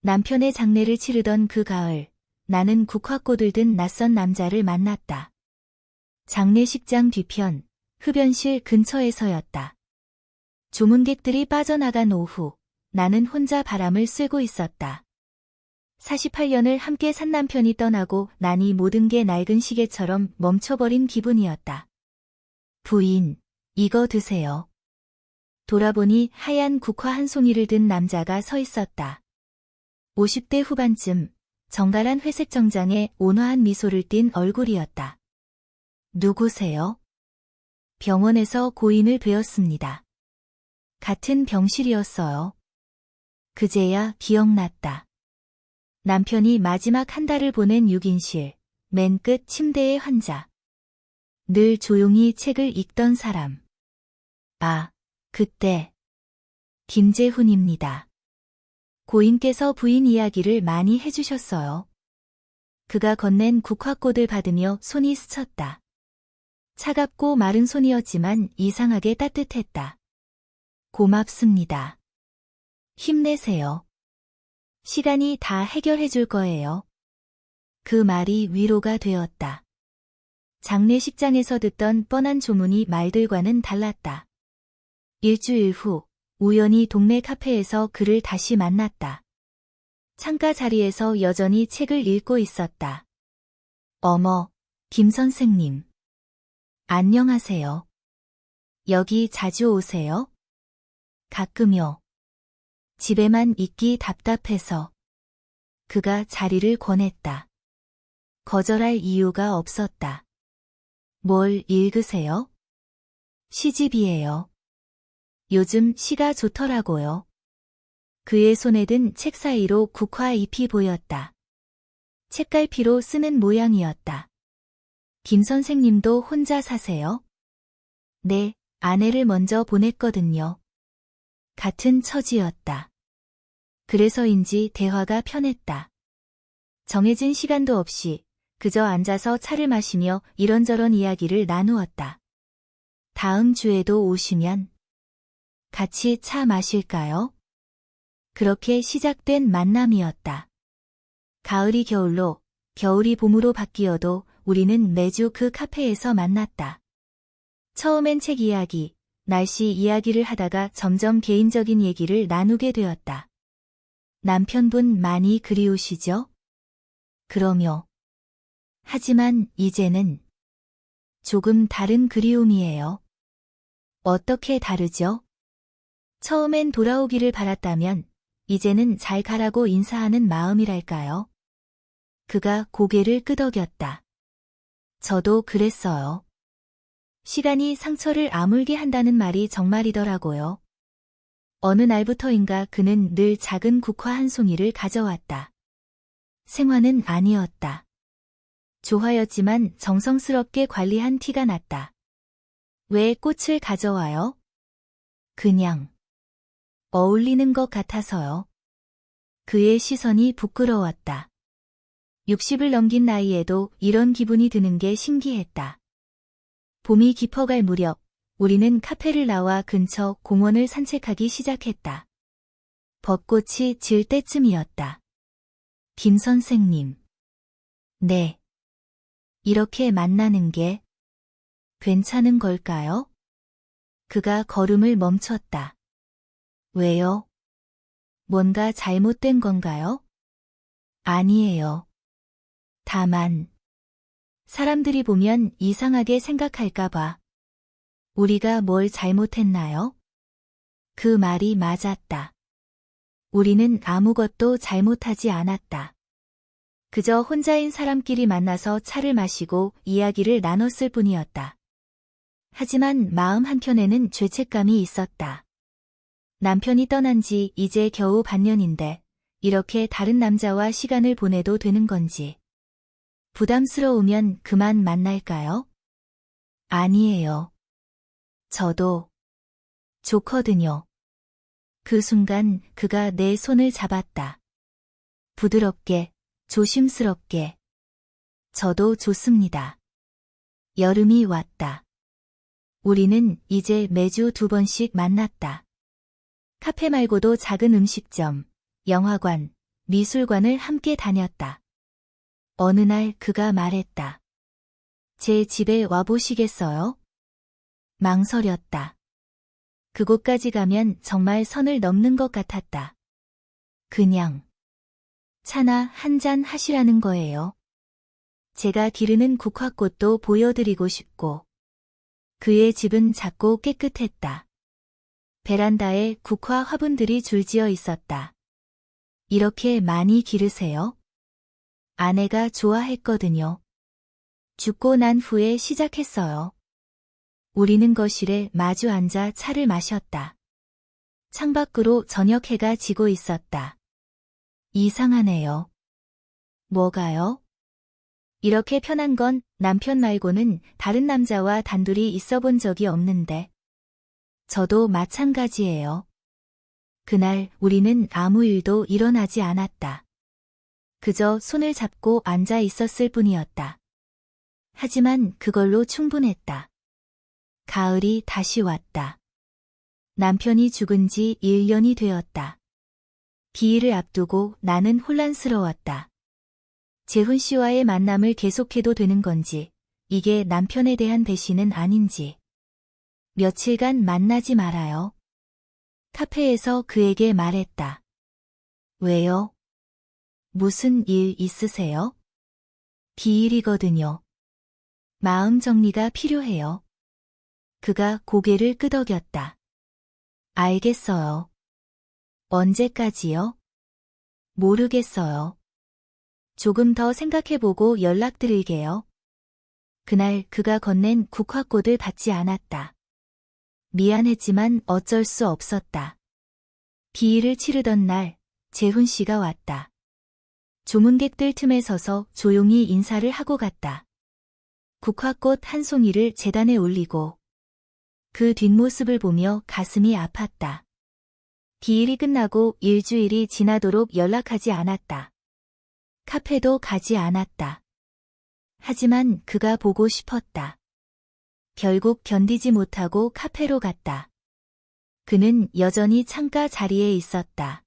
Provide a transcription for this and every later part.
남편의 장례를 치르던 그 가을, 나는 국화꽃을 든 낯선 남자를 만났다. 장례식장 뒤편, 흡연실 근처에서였다. 조문객들이 빠져나간 오후, 나는 혼자 바람을 쐬고 있었다. 48년을 함께 산 남편이 떠나고 나니 모든 게 낡은 시계처럼 멈춰버린 기분이었다. 부인, 이거 드세요. 돌아보니 하얀 국화 한 송이를 든 남자가 서 있었다. 50대 후반쯤, 정갈한 회색 정장에 온화한 미소를 띤 얼굴이었다. 누구세요? 병원에서 고인을 뵈었습니다. 같은 병실이었어요. 그제야 기억났다. 남편이 마지막 한 달을 보낸 6인실, 맨 끝 침대의 환자. 늘 조용히 책을 읽던 사람. 아, 그때. 김재훈입니다. 고인께서 부인 이야기를 많이 해주셨어요. 그가 건넨 국화꽃을 받으며 손이 스쳤다. 차갑고 마른 손이었지만 이상하게 따뜻했다. 고맙습니다. 힘내세요. 시간이 다 해결해 줄 거예요. 그 말이 위로가 되었다. 장례식장에서 듣던 뻔한 조문이 말들과는 달랐다. 일주일 후, 우연히 동네 카페에서 그를 다시 만났다. 창가 자리에서 여전히 책을 읽고 있었다. 어머, 김 선생님. 안녕하세요. 여기 자주 오세요? 가끔요. 집에만 있기 답답해서. 그가 자리를 권했다. 거절할 이유가 없었다. 뭘 읽으세요? 시집이에요. 요즘 시가 좋더라고요. 그의 손에 든 책 사이로 국화 잎이 보였다. 책갈피로 쓰는 모양이었다. 김 선생님도 혼자 사세요? 네, 아내를 먼저 보냈거든요. 같은 처지였다. 그래서인지 대화가 편했다. 정해진 시간도 없이 그저 앉아서 차를 마시며 이런저런 이야기를 나누었다. 다음 주에도 오시면 같이 차 마실까요? 그렇게 시작된 만남이었다. 가을이 겨울로, 겨울이 봄으로 바뀌어도 우리는 매주 그 카페에서 만났다. 처음엔 책 이야기, 날씨 이야기를 하다가 점점 개인적인 얘기를 나누게 되었다. 남편분 많이 그리우시죠? 그럼요. 하지만 이제는 조금 다른 그리움이에요. 어떻게 다르죠? 처음엔 돌아오기를 바랐다면 이제는 잘 가라고 인사하는 마음이랄까요? 그가 고개를 끄덕였다. 저도 그랬어요. 시간이 상처를 아물게 한다는 말이 정말이더라고요. 어느 날부터인가 그는 늘 작은 국화 한 송이를 가져왔다. 생화는 아니었다. 조화였지만 정성스럽게 관리한 티가 났다. 왜 꽃을 가져와요? 그냥 어울리는 것 같아서요. 그의 시선이 부끄러웠다. 60을 넘긴 나이에도 이런 기분이 드는 게 신기했다. 봄이 깊어갈 무렵, 우리는 카페를 나와 근처 공원을 산책하기 시작했다. 벚꽃이 질 때쯤이었다. 김 선생님. 네. 이렇게 만나는 게 괜찮은 걸까요? 그가 걸음을 멈췄다. 왜요? 뭔가 잘못된 건가요? 아니에요. 다만, 사람들이 보면 이상하게 생각할까봐. 우리가 뭘 잘못했나요? 그 말이 맞았다. 우리는 아무것도 잘못하지 않았다. 그저 혼자인 사람끼리 만나서 차를 마시고 이야기를 나눴을 뿐이었다. 하지만 마음 한켠에는 죄책감이 있었다. 남편이 떠난 지 이제 겨우 반년인데 이렇게 다른 남자와 시간을 보내도 되는 건지. 부담스러우면 그만 만날까요? 아니에요. 저도 좋거든요. 그 순간 그가 내 손을 잡았다. 부드럽게, 조심스럽게. 저도 좋습니다. 여름이 왔다. 우리는 이제 매주 2번씩 만났다. 카페 말고도 작은 음식점, 영화관, 미술관을 함께 다녔다. 어느 날 그가 말했다. 제 집에 와보시겠어요? 망설였다. 그곳까지 가면 정말 선을 넘는 것 같았다. 그냥 차나 한 잔 하시라는 거예요. 제가 기르는 국화꽃도 보여드리고 싶고. 그의 집은 작고 깨끗했다. 베란다에 국화 화분들이 줄지어 있었다. 이렇게 많이 기르세요? 아내가 좋아했거든요. 죽고 난 후에 시작했어요. 우리는 거실에 마주 앉아 차를 마셨다. 창밖으로 저녁 해가 지고 있었다. 이상하네요. 뭐가요? 이렇게 편한 건 남편 말고는 다른 남자와 단둘이 있어 본 적이 없는데. 저도 마찬가지예요. 그날 우리는 아무 일도 일어나지 않았다. 그저 손을 잡고 앉아 있었을 뿐이었다. 하지만 그걸로 충분했다. 가을이 다시 왔다. 남편이 죽은 지 1년이 되었다. 기일을 앞두고 나는 혼란스러웠다. 재훈 씨와의 만남을 계속해도 되는 건지, 이게 남편에 대한 배신은 아닌지. 며칠간 만나지 말아요. 카페에서 그에게 말했다. 왜요? 무슨 일 있으세요? 기일이거든요. 마음 정리가 필요해요. 그가 고개를 끄덕였다. 알겠어요. 언제까지요? 모르겠어요. 조금 더 생각해보고 연락드릴게요. 그날 그가 건넨 국화꽃을 받지 않았다. 미안했지만 어쩔 수 없었다. 기일을 치르던 날, 재훈 씨가 왔다. 조문객들 틈에 서서 조용히 인사를 하고 갔다. 국화꽃 한 송이를 재단에 올리고 그 뒷모습을 보며 가슴이 아팠다. 기일이 끝나고 일주일이 지나도록 연락하지 않았다. 카페도 가지 않았다. 하지만 그가 보고 싶었다. 결국 견디지 못하고 카페로 갔다. 그는 여전히 창가 자리에 있었다.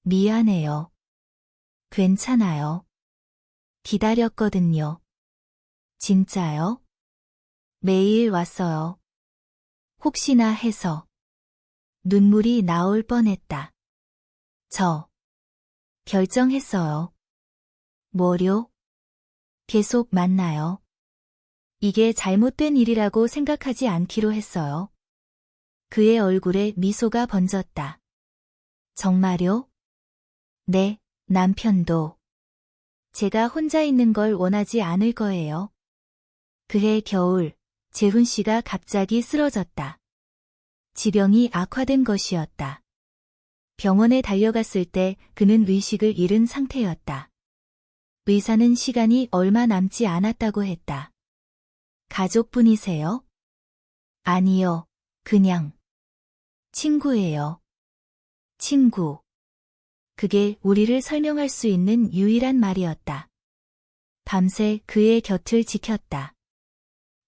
미안해요. 괜찮아요. 기다렸거든요. 진짜요? 매일 왔어요. 혹시나 해서. 눈물이 나올 뻔했다. 저 결정했어요. 뭐요? 계속 만나요. 이게 잘못된 일이라고 생각하지 않기로 했어요. 그의 얼굴에 미소가 번졌다. 정말요? 네, 남편도. 제가 혼자 있는 걸 원하지 않을 거예요. 그해 겨울, 재훈 씨가 갑자기 쓰러졌다. 지병이 악화된 것이었다. 병원에 달려갔을 때 그는 의식을 잃은 상태였다. 의사는 시간이 얼마 남지 않았다고 했다. 가족분이세요? 아니요, 그냥 친구예요. 친구. 그게 우리를 설명할 수 있는 유일한 말이었다. 밤새 그의 곁을 지켰다.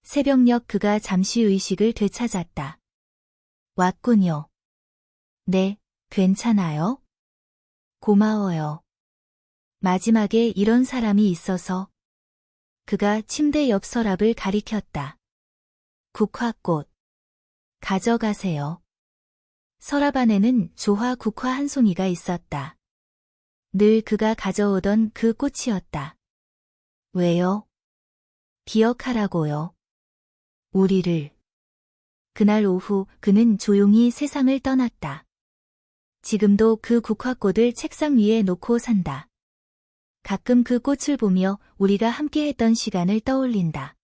새벽녘 그가 잠시 의식을 되찾았다. 왔군요. 네, 괜찮아요? 고마워요. 마지막에 이런 사람이 있어서. 그가 침대 옆 서랍을 가리켰다. 국화꽃. 가져가세요. 서랍 안에는 조화 국화 한 송이가 있었다. 늘 그가 가져오던 그 꽃이었다. 왜요? 기억하라고요. 우리를. 그날 오후 그는 조용히 세상을 떠났다. 지금도 그 국화꽃을 책상 위에 놓고 산다. 가끔 그 꽃을 보며 우리가 함께했던 시간을 떠올린다.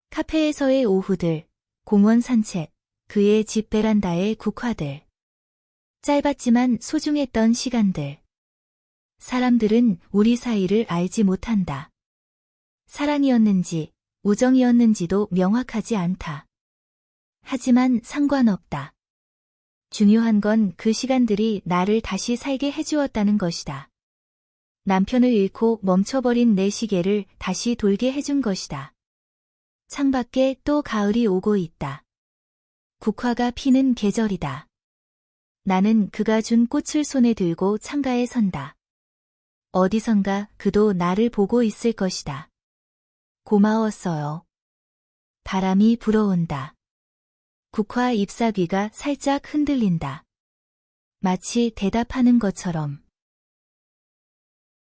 카페에서의 오후들, 공원 산책, 그의 집 베란다의 국화들. 짧았지만 소중했던 시간들. 사람들은 우리 사이를 알지 못한다. 사랑이었는지, 우정이었는지도 명확하지 않다. 하지만 상관없다. 중요한 건 그 시간들이 나를 다시 살게 해주었다는 것이다. 남편을 잃고 멈춰버린 내 시계를 다시 돌게 해준 것이다. 창밖에 또 가을이 오고 있다. 국화가 피는 계절이다. 나는 그가 준 꽃을 손에 들고 창가에 선다. 어디선가 그도 나를 보고 있을 것이다. 고마웠어요. 바람이 불어온다. 국화 잎사귀가 살짝 흔들린다. 마치 대답하는 것처럼.